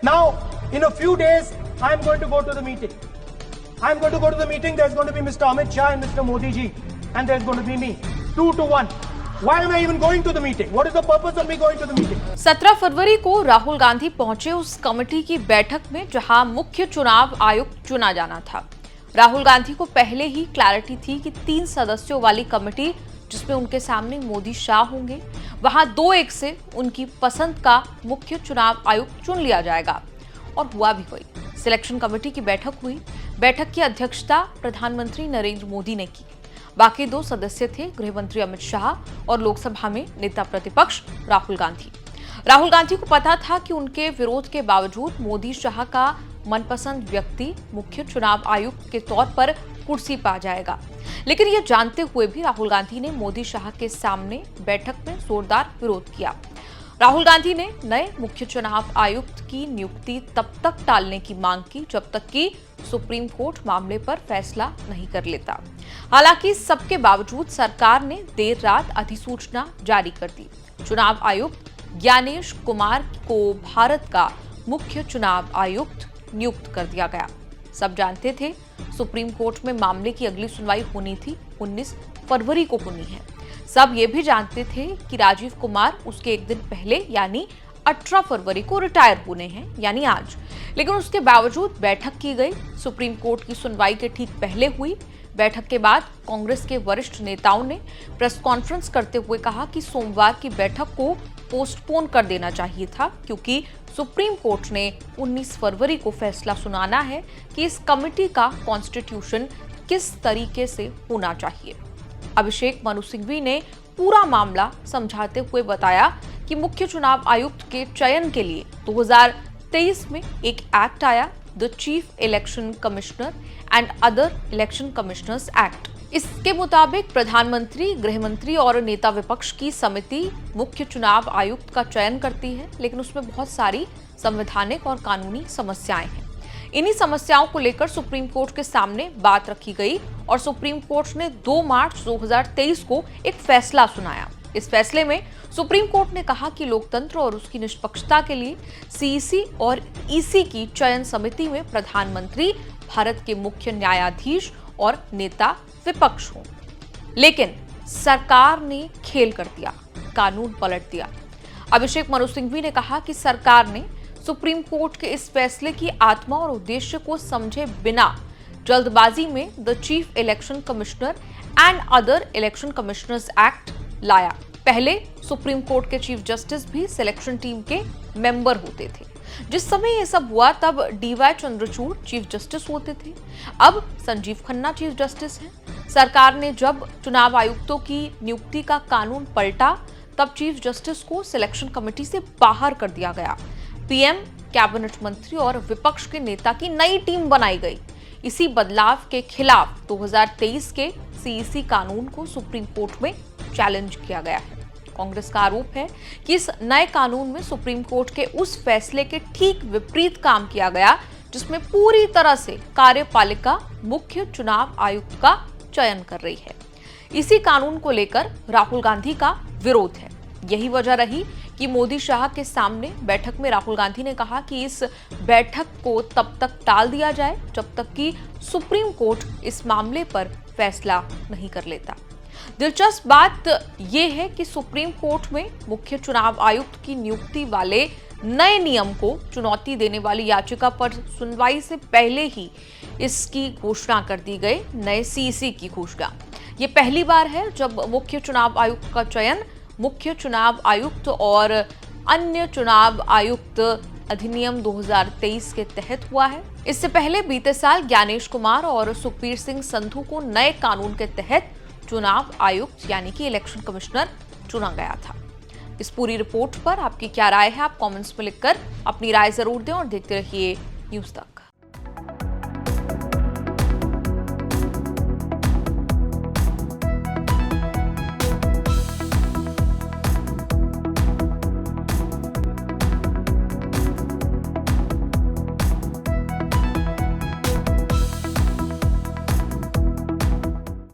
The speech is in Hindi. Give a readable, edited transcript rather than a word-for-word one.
Now, in a few days, I am going to go to the meeting. I am going to go to the meeting. There's going to be Mr. Amit Shah and Mr. Modi ji, and there's going to be me. 2-1. Why am I even going to the meeting? What is the purpose of me going to the meeting? 17 फरवरी को राहुल गांधी पहुंचे उस कमेटी की बैठक में जहां मुख्य चुनाव आयुक्त चुना जाना था। राहुल गांधी को पहले ही क्लैरिटी थी कि 3 सदस्यों वाली कमेटी जिसमें उनके सामने मोदी शाह होंगे, वहां 2-1 से उनकी पसंद का मुख्य चुनाव आयुक्त चुन लिया जाएगा। और हुआ भी वही। सिलेक्शन कमेटी की बैठक हुई। बैठक की अध्यक्षता प्रधानमंत्री नरेंद्र मोदी ने की। बाकी 2 सदस्य थे गृह मंत्री अमित शाह और लोकसभा में नेता प्रतिपक्ष राहुल गांधी। राहुल गांधी को पता था कि उनके विरोध के बावजूद मोदी शाह का मनपसंद व्यक्ति मुख्य चुनाव आयुक्त के तौर पर कुर्सी पा जाएगा, लेकिन यह जानते हुए भी राहुल गांधी ने मोदी शाह के सामने बैठक में जोरदार विरोध किया। राहुल गांधी ने नए मुख्य चुनाव आयुक्त की नियुक्ति तब तक टालने की मांग की जब तक कि सुप्रीम कोर्ट मामले पर फैसला नहीं कर लेता। हालांकि सबके बावजूद सरकार ने देर रात अधिसूचना जारी कर दी। चुनाव आयुक्त ज्ञानेश कुमार को भारत का मुख्य चुनाव आयुक्त नियुक्त कर दिया गया। सब जानते थे सुप्रीम कोर्ट में मामले की अगली सुनवाई होनी थी, 19 फरवरी को होनी है। सब ये भी जानते थे कि राजीव कुमार उसके एक दिन पहले यानी 18 फरवरी को रिटायर होने हैं, यानी आज। लेकिन उसके बावजूद बैठक की गई। सुप्रीम कोर्ट की सुनवाई के ठीक पहले हुई। बैठक के बाद कांग्रेस के वरिष्ठ नेताओं ने प्रेस कॉन्फ्रेंस करते हुए कहा कि सोमवार की बैठक को पोस्टपोन कर देना चाहिए था, क्योंकि सुप्रीम कोर्ट ने 19 फरवरी को फैसला सुनाना है कि इस कमेटी का कॉन्स्टिट्यूशन किस तरीके से होना चाहिए। अभिषेक मनु सिंघवी ने पूरा मामला समझाते हुए बताया कि मुख्य चुनाव आयुक्त के चयन के लिए 2023 में एक एक्ट आया, the chief election commissioner and other election commissioners act. इसके मुताबिक प्रधानमंत्री, गृह मंत्री और नेता विपक्ष की समिति मुख्य चुनाव आयुक्त का चयन करती है, लेकिन उसमें बहुत सारी संवैधानिक और कानूनी समस्याएं हैं। इन्हीं समस्याओं को लेकर सुप्रीम कोर्ट के सामने बात रखी गई और सुप्रीम कोर्ट ने 2 मार्च 2023 को एक फैसला सुनाया। इस फैसले में सुप्रीम कोर्ट ने कहा कि लोकतंत्र और उसकी निष्पक्षता के लिए सीईसी और ईसी की चयन समिति में प्रधानमंत्री, भारत के मुख्य न्यायाधीश और नेता विपक्ष हों। लेकिन सरकार ने खेल कर दिया, कानून पलट दिया। अभिषेक मनु सिंघवी ने कहा कि सरकार ने सुप्रीम कोर्ट के इस फैसले की आत्मा और उद्देश्य को समझे बिना जल्दबाजी में the chief election commissioner and other election commissioners act लाया। पहले सुप्रीम कोर्ट के चीफ जस्टिस भी सिलेक्शन टीम के मेंबर होते थे। जिस समय ये सब हुआ तब डीवाई चंद्रचूड़ चीफ जस्टिस होते थे, अब संजीव खन्ना चीफ जस्टिस हैं। सरकार ने जब चुनाव आयुक्तों की नियुक्ति का कानून पलटा तब चीफ जस्टिस को सिलेक्शन कमेटी से बाहर कर दिया गया। पीएम, कैबिनेट मंत्री और विपक्ष के नेता की नई टीम बनाई गई। इसी बदलाव के खिलाफ 2023 के सीईसी कानून को सुप्रीम कोर्ट में चैलेंज किया गया है। कांग्रेस का आरोप है कि इस नए कानून में सुप्रीम कोर्ट के उस फैसले के ठीक विपरीत काम किया गया जिसमें पूरी तरह से कार्यपालिका मुख्य चुनाव आयुक्त का चयन कर रही है। इसी कानून को लेकर राहुल गांधी का विरोध है। यही वजह रही कि मोदी शाह के सामने बैठक में राहुल गांधी ने कहा कि इस बैठक को तब तक टाल दिया जाए जब तक कि सुप्रीम कोर्ट इस मामले पर फैसला नहीं कर लेता। दिलचस्प बात यह है कि सुप्रीम कोर्ट में मुख्य चुनाव आयुक्त की नियुक्ति वाले नए नियम को चुनौती देने वाली याचिका पर सुनवाई से पहले ही इसकी घोषणा कर दी गई, नए सीईसी की घोषणा। ये पहली बार है जब मुख्य चुनाव आयुक्त का चयन मुख्य चुनाव आयुक्त और अन्य चुनाव आयुक्त अधिनियम 2023 के तहत हुआ है। इससे पहले बीते साल ज्ञानेश कुमार और सुखबीर सिंह संधू को नए कानून के तहत चुनाव आयुक्त यानी कि इलेक्शन कमिश्नर चुना गया था। इस पूरी रिपोर्ट पर आपकी क्या राय है? आप कमेंट्स में लिखकर अपनी राय जरूर दें और देखते रहिए न्यूज़ तक।